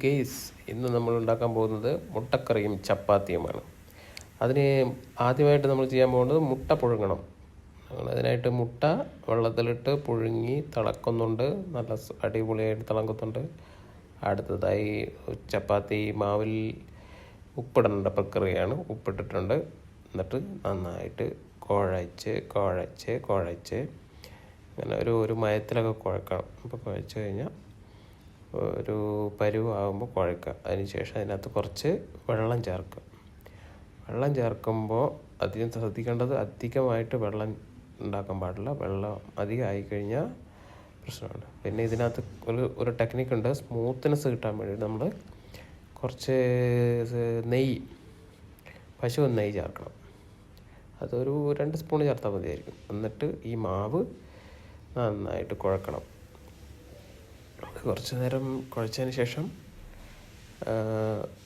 Guys, ഇന്ന് നമ്മൾ ഉണ്ടാക്കാൻ പോകുന്നത് മുട്ടക്കറിയും ചപ്പാത്തിയുമാണ്. അതിന് ആദ്യമായിട്ട് നമ്മൾ ചെയ്യാൻ പോകുന്നത് മുട്ട പുഴുങ്ങണം. അതിനായിട്ട് മുട്ട വെള്ളത്തിലിട്ട് പുഴുങ്ങി തിളക്കുന്നുണ്ട്, നല്ല അടിപൊളിയായിട്ട് തിളക്കുന്നുണ്ട്. അടുത്തതായി ചപ്പാത്തി മാവിൽ ഉപ്പിടേണ്ട പ്രക്രിയയാണ്. ഉപ്പിട്ടിട്ടുണ്ട്. എന്നിട്ട് നന്നായിട്ട് കുഴച്ച് അങ്ങനെ ഒരു മയത്തിലൊക്കെ കുഴക്കണം. അപ്പോൾ കുഴച്ച് കഴിഞ്ഞാൽ ഒരു പരുവാകുമ്പോൾ കുഴക്കുക. അതിനുശേഷം അതിനകത്ത് കുറച്ച് വെള്ളം ചേർക്കുക. വെള്ളം ചേർക്കുമ്പോൾ അധികം ശ്രദ്ധിക്കേണ്ടത്, അധികമായിട്ട് വെള്ളം ഉണ്ടാക്കാൻ പാടില്ല. വെള്ളം അധികം ആയിക്കഴിഞ്ഞാൽ പ്രശ്നമാണ്. പിന്നെ ഇതിനകത്ത് ഒരു ടെക്നിക്കുണ്ട്. സ്മൂത്ത്നെസ് കിട്ടാൻ വേണ്ടി നമ്മൾ കുറച്ച് പശു നെയ്യ് ചേർക്കണം. അതൊരു 2 സ്പൂൺ ചേർത്താൽ മതിയായിരിക്കും. എന്നിട്ട് ഈ മാവ് നന്നായിട്ട് കുഴക്കണം. കുറച്ച് നേരം കുഴച്ചതിന് ശേഷം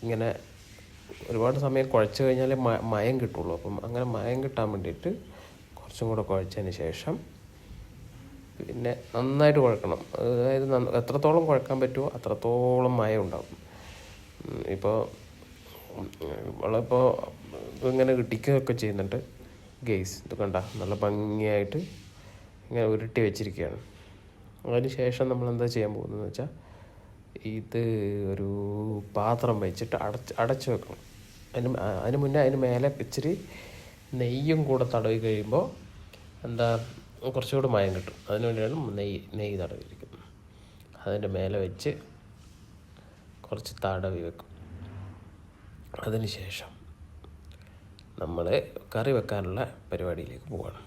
ഇങ്ങനെ ഒരുപാട് സമയം കുഴച്ച് കഴിഞ്ഞാൽ മയം കിട്ടുള്ളൂ. അപ്പം അങ്ങനെ മയം കിട്ടാൻ വേണ്ടിയിട്ട് കുറച്ചും കൂടെ കുഴച്ചതിന് ശേഷം പിന്നെ നന്നായിട്ട് കുഴക്കണം. അതായത് എത്രത്തോളം കുഴക്കാൻ പറ്റുമോ അത്രത്തോളം മയം ഉണ്ടാകും. ഇപ്പോൾ നമ്മളിപ്പോൾ ഇങ്ങനെ ഇടിക്കുകയൊക്കെ ചെയ്യുന്നുണ്ട്. ഗെയ്സ്, ഇത് കണ്ട നല്ല ഭംഗിയായിട്ട് ഇങ്ങനെ ഉരുട്ടി വെച്ചിരിക്കുകയാണ്. അതിന് ശേഷം നമ്മൾ എന്താ ചെയ്യാൻ പോകുന്നതെന്ന് വെച്ചാൽ, ഇത് ഒരു പാത്രം വെച്ചിട്ട് അടച്ച് വെക്കണം. അതിന് മുന്നേ അതിന് മേലെ ഇച്ചിരി നെയ്യും കൂടെ തടവി കഴിയുമ്പോൾ കുറച്ചുകൂടി മയം കിട്ടും. അതിന് വേണ്ടിയാണ് നെയ്യ് തടവിയിരിക്കുന്നത്. അതിൻ്റെ മേലെ വെച്ച് കുറച്ച് തടവി വെക്കും. അതിന് ശേഷം നമ്മൾ കറി വെക്കാനുള്ള പരിപാടിയിലേക്ക് പോവുകയാണ്.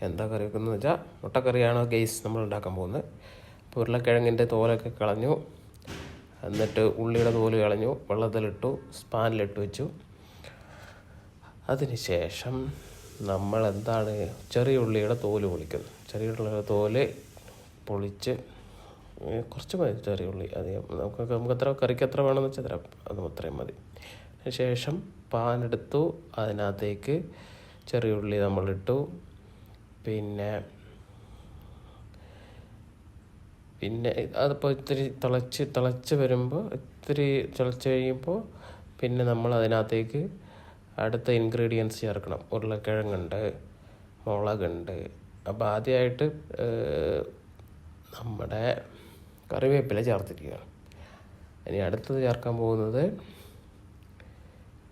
എന്താ കറി വെക്കുന്നത് വെച്ചാൽ, മുട്ടക്കറിയാണോ ഗെയ്സ് നമ്മൾ ഉണ്ടാക്കാൻ പോകുന്നത്. ഇപ്പോൾ ഉരുളക്കിഴങ്ങിൻ്റെ തോലൊക്കെ കളഞ്ഞു, എന്നിട്ട് ഉള്ളിയുടെ തോല് കളഞ്ഞു, വെള്ളത്തിലിട്ടു, സ്പാനിലിട്ട് വെച്ചു. അതിന് ശേഷം നമ്മൾ ചെറിയ ഉള്ളിയുടെ തോല് പൊളിക്കുന്നു. ചെറിയ ഉള്ളിയുടെ തോല് പൊളിച്ച് കുറച്ച് മതി. ചെറിയ ഉള്ളി അധികം നമുക്ക് എത്ര കറിക്ക് എത്ര വേണമെന്ന് വെച്ചാൽ അത്രയും മതി. അതിന് ശേഷം പാനെടുത്തു, അതിനകത്തേക്ക് ചെറിയ ഉള്ളി നമ്മളിട്ടു. പിന്നെ അതിപ്പോൾ ഇത്തിരി തിളച്ച് വരുമ്പോൾ, ഇത്തിരി തിളച്ച് കഴിയുമ്പോൾ പിന്നെ നമ്മൾ അതിനകത്തേക്ക് അടുത്ത ഇൻഗ്രീഡിയൻസ് ചേർക്കണം. ഉരുളക്കിഴങ്ങുണ്ട്, മുളകുണ്ട്. അപ്പോൾ ആദ്യമായിട്ട് നമ്മുടെ കറിവേപ്പില ചേർത്തിരിക്കുകയാണ്. ഇനി അടുത്തത് ചേർക്കാൻ പോകുന്നത്,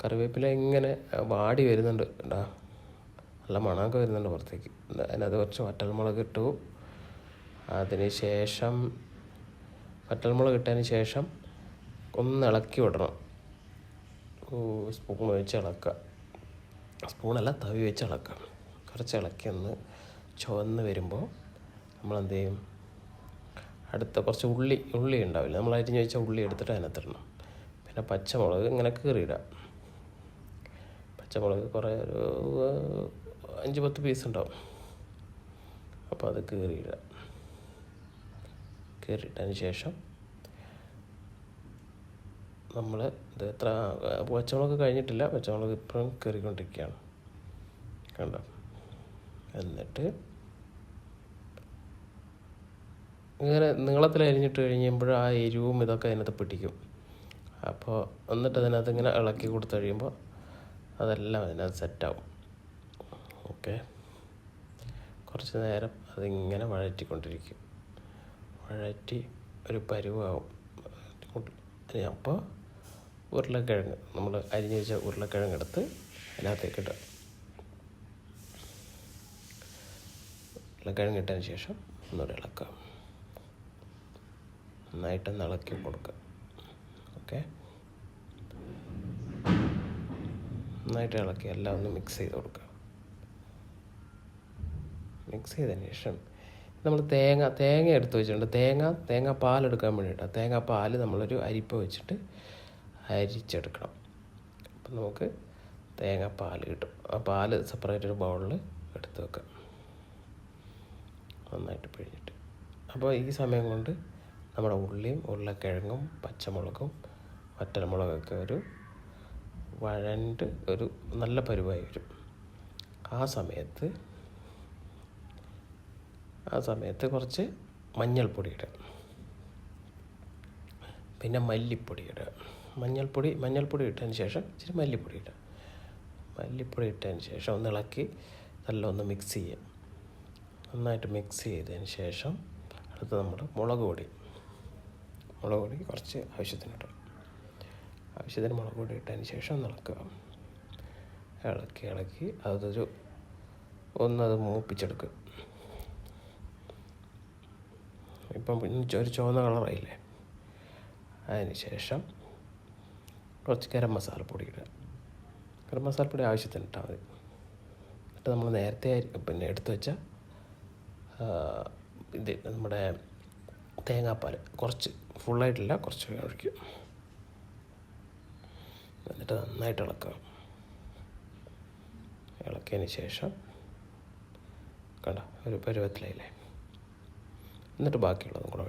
കറിവേപ്പില ഇങ്ങനെ വാടി വരുന്നുണ്ട്, നല്ല മണമൊക്കെ വരുന്നുണ്ട് പുറത്തേക്ക്. അതിനകത്ത് കുറച്ച് വറ്റൽമുളക് ഇട്ടു. അതിന് ശേഷം വറ്റൽമുളക് ഇട്ടതിന് ശേഷം ഒന്ന് ഇളക്കി വിടണം. സ്പൂൺ വെച്ച് ഇളക്കുക. സ്പൂണല്ല, തവി വെച്ച് ഇളക്കുക. കുറച്ച് ഇളക്കി ഒന്ന് ചുവന്ന് വരുമ്പോൾ നമ്മൾ എന്ത് ചെയ്യും, അടുത്ത കുറച്ച് ഉള്ളി ഉണ്ടാവില്ല, നമ്മൾ അരിഞ്ഞ് വെച്ച ഉള്ളി എടുത്തിട്ട് അതിനകത്തിടണം. പിന്നെ പച്ചമുളക് ഇങ്ങനെ കീറിയിടാം. പച്ചമുളക് കുറേ ഒരു 5-10 പീസ് ഉണ്ടാവും. അപ്പോൾ അത് കീറിയിട്ടതിന് ശേഷം നമ്മൾ ഇത് പച്ചമുളക് കഴിഞ്ഞിട്ടില്ല, പച്ചമുളക് ഇപ്പോഴും കീറിക്കൊണ്ടിരിക്കുകയാണ്, കണ്ടോ. എന്നിട്ട് ഇങ്ങനെ നീളത്തിൽ അരിഞ്ഞിട്ട് കഴിയുമ്പോൾ ആ എരിവും ഇതൊക്കെ അതിനകത്ത് പിടിക്കും. അപ്പോൾ എന്നിട്ട് അതിനകത്ത് ഇങ്ങനെ ഇളക്കി കൊടുത്ത് കഴിയുമ്പോൾ അതെല്ലാം അതിനകത്ത് സെറ്റാവും. ഓക്കെ, കുറച്ച് നേരം അതിങ്ങനെ വഴറ്റിക്കൊണ്ടിരിക്കും. വഴറ്റി ഒരു പരുവാവും. അപ്പോൾ ഉരുളക്കിഴങ്ങ്, നമ്മൾ അരിഞ്ഞ് വെച്ച ഉരുളക്കിഴങ്ങ് എടുത്ത് അതിനകത്തേക്ക് ഇടുക. ഉരുളക്കിഴങ്ങ് ഇട്ടതിന് ശേഷം ഒന്നുകൂടെ ഇളക്കുക. നന്നായിട്ടൊന്ന് ഇളക്കി കൊടുക്കുക. ഓക്കെ, നന്നായിട്ട് ഇളക്കി എല്ലാം ഒന്ന് മിക്സ് ചെയ്ത് കൊടുക്കുക. മിക്സ് ചെയ്തതിന് ശേഷം നമ്മൾ തേങ്ങ എടുത്ത് വെച്ചിട്ടുണ്ട്. തേങ്ങ പാലെടുക്കാൻ വേണ്ടിയിട്ടാണ്. തേങ്ങാപ്പാൽ നമ്മളൊരു അരിപ്പ വെച്ചിട്ട് അരിച്ചെടുക്കണം. അപ്പം നമുക്ക് തേങ്ങാപ്പാൽ കിട്ടും. ആ പാല് സെപ്പറേറ്റ് ഒരു ബൗളിൽ എടുത്ത് വെക്കാം, നന്നായിട്ട് പിഴിഞ്ഞിട്ട്. അപ്പോൾ ഈ സമയം കൊണ്ട് നമ്മുടെ ഉള്ളിയും ഉരുളക്കിഴങ്ങും പച്ചമുളകും വറ്റൽമുളകൊക്കെ ഒരു വഴണ്ട് ഒരു നല്ല പരുവായി വരും. ആ സമയത്ത് കുറച്ച് മഞ്ഞൾപ്പൊടി ഇടുക. പിന്നെ മല്ലിപ്പൊടി ഇടുക. മഞ്ഞൾപ്പൊടി ഇട്ടതിന് ശേഷം ഇച്ചിരി മല്ലിപ്പൊടി ഇടുക. മല്ലിപ്പൊടി ഇട്ടതിന് ശേഷം ഒന്ന് ഇളക്കി നല്ല ഒന്ന് മിക്സ് ചെയ്യുക. നന്നായിട്ട് മിക്സ് ചെയ്തതിന് ശേഷം അടുത്ത് നമ്മൾ മുളക് പൊടി കുറച്ച് ആവശ്യത്തിന് മുളക് പൊടി ഇട്ടതിന് ശേഷം ഒന്ന് ഇളക്കി ഒന്നത് മൂപ്പിച്ചെടുക്കുക. ഇപ്പം ഒരു ചുവന്ന കളറായില്ലേ. അതിന് ശേഷം കുറച്ച് ഗരം മസാലപ്പൊടി ഇടുക. ഗരം മസാലപ്പൊടി ആവശ്യത്തിന് ഇട്ടാൽ മതി. എന്നിട്ട് നമ്മൾ നേരത്തെ എടുത്തു വെച്ച നമ്മുടെ തേങ്ങാപ്പാൽ കുറച്ച്, ഫുള്ളായിട്ടില്ല, കുറച്ച് ഒഴിക്കുക. എന്നിട്ട് നന്നായിട്ട് ഇളക്കിയതിന് ശേഷം കണ്ട ഒരു പരുവത്തിലായില്ലേ. എന്നിട്ട് ബാക്കിയുള്ളതും കൂടെ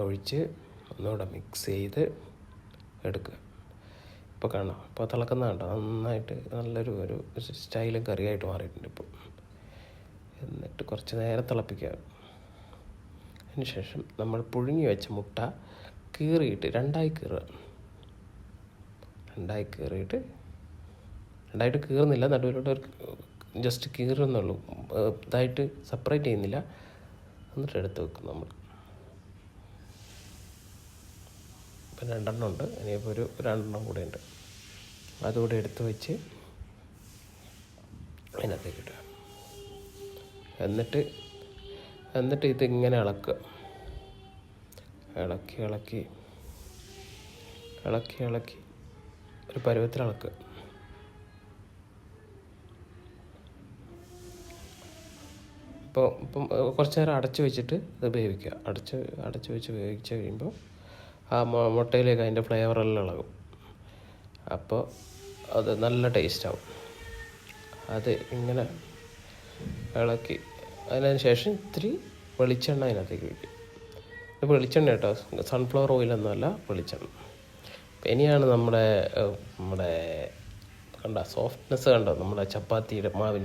ഒഴിച്ച് ഒന്നുകൂടെ മിക്സ് ചെയ്ത് എടുക്കുക. ഇപ്പോൾ കാണാം, ഇപ്പോൾ തിളക്കുന്ന കണ്ടോ, നന്നായിട്ട് നല്ലൊരു സ്റ്റൈലും കറിയായിട്ട് മാറിയിട്ടുണ്ട് ഇപ്പോൾ. എന്നിട്ട് കുറച്ച് നേരം തിളപ്പിക്കുക. അതിന് ശേഷം നമ്മൾ പുഴുങ്ങി വെച്ച മുട്ട കീറിയിട്ട് രണ്ടായിട്ട് കീറുന്നില്ല, നടുവിലോട്ട് ജസ്റ്റ് കീറുന്നുള്ളൂ, ഇതായിട്ട് സെപ്പറേറ്റ് ചെയ്യുന്നില്ല. എന്നിട്ട് എടുത്ത് വെക്കും നമ്മൾ. ഇപ്പം 2 ഉണ്ട്, ഇനിയിപ്പോൾ ഒരു 2 കൂടെ ഉണ്ട്. അതുകൂടെ എടുത്ത് വെച്ച് അതിനകത്തേക്ക് ഇടുക. എന്നിട്ട് ഇതിങ്ങനെ ഇളക്കി ഒരു പരുവത്തിൽ ഇളക്കുക. ഇപ്പം കുറച്ച് നേരം അടച്ച് വെച്ചിട്ട് ഇത് വേവിക്കുക. അടച്ച് വെച്ച് വേവിച്ച് കഴിയുമ്പോൾ ആ മുട്ടയിലേക്ക് അതിൻ്റെ ഫ്ലേവറെല്ലാം ഇളകും. അപ്പോൾ അത് നല്ല ടേസ്റ്റാവും. അത് ഇങ്ങനെ ഇളക്കി അതിന് ശേഷം ഇത്തിരി വെളിച്ചെണ്ണ അതിനകത്തേക്ക് ഒഴിക്കും. ഇത് വെളിച്ചെണ്ണ കേട്ടോ, സൺഫ്ലവർ ഓയിലൊന്നുമല്ല, വെളിച്ചെണ്ണ. ഇനിയാണ് നമ്മുടെ കണ്ട സോഫ്റ്റ്നെസ് കണ്ടോ, നമ്മുടെ ചപ്പാത്തി മാവ്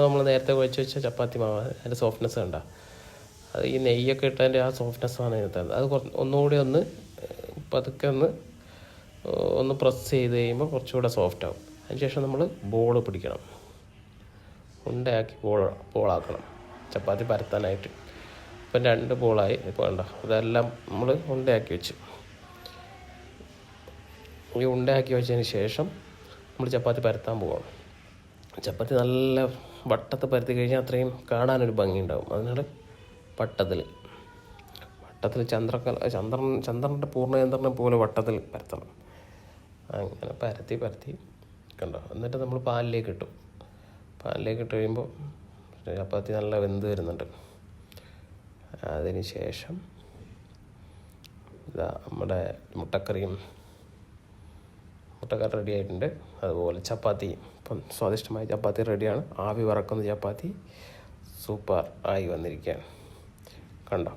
നമ്മൾ നേരത്തെ കുഴച്ച് വെച്ച ചപ്പാത്തി മാവ്, അതിൻ്റെ സോഫ്റ്റ്നെസ് കണ്ട. അത് ഈ നെയ്യൊക്കെ ഇട്ടതിൻ്റെ ആ സോഫ്റ്റ്നെസ്സാണ് ഇതിനകത്ത്. അത് ഒന്നുകൂടി പതുക്കെ ഒന്ന് പ്രസ് ചെയ്ത് കഴിയുമ്പോൾ കുറച്ചുകൂടെ സോഫ്റ്റ് ആവും. അതിനുശേഷം നമ്മൾ ബോൾ പിടിക്കണം, ഉണ്ടയാക്കി ബോളാക്കണം ചപ്പാത്തി പരത്താനായിട്ട്. ഇപ്പം 2 ബോളായി. ഇപ്പോൾ വേണ്ട, അതെല്ലാം നമ്മൾ ഉണ്ടയാക്കി വെച്ച്. ഈ ഉണ്ടയാക്കി വെച്ചതിന് ശേഷം നമ്മൾ ചപ്പാത്തി പരത്താൻ പോവാം. ചപ്പാത്തി നല്ല വട്ടത്ത് പരത്തി കഴിഞ്ഞാൽ അത്രയും കാണാനൊരു ഭംഗിയുണ്ടാവും. അതിനാണ് വട്ടത്തിൽ ചന്ദ്രൻ്റെ പൂർണ്ണചന്ദ്രനെ പോലെ വട്ടത്തിൽ പരത്തണം. അങ്ങനെ പരത്തി കണ്ടോ. എന്നിട്ട് നമ്മൾ പാലിലേക്ക് ഇട്ട് കഴിയുമ്പോൾ ചപ്പാത്തി നല്ല വെന്ത് വരുന്നുണ്ട്. അതിന് ശേഷം നമ്മുടെ മുട്ടക്കറി റെഡി ആയിട്ടുണ്ട്. അതുപോലെ ചപ്പാത്തി, ഇപ്പം സ്വാദിഷ്ടമായ ചപ്പാത്തി റെഡിയാണ്. ആവി വറക്കുന്ന ചപ്പാത്തി സൂപ്പർ ആയി വന്നിരിക്കുകയാണ് കണ്ടോ.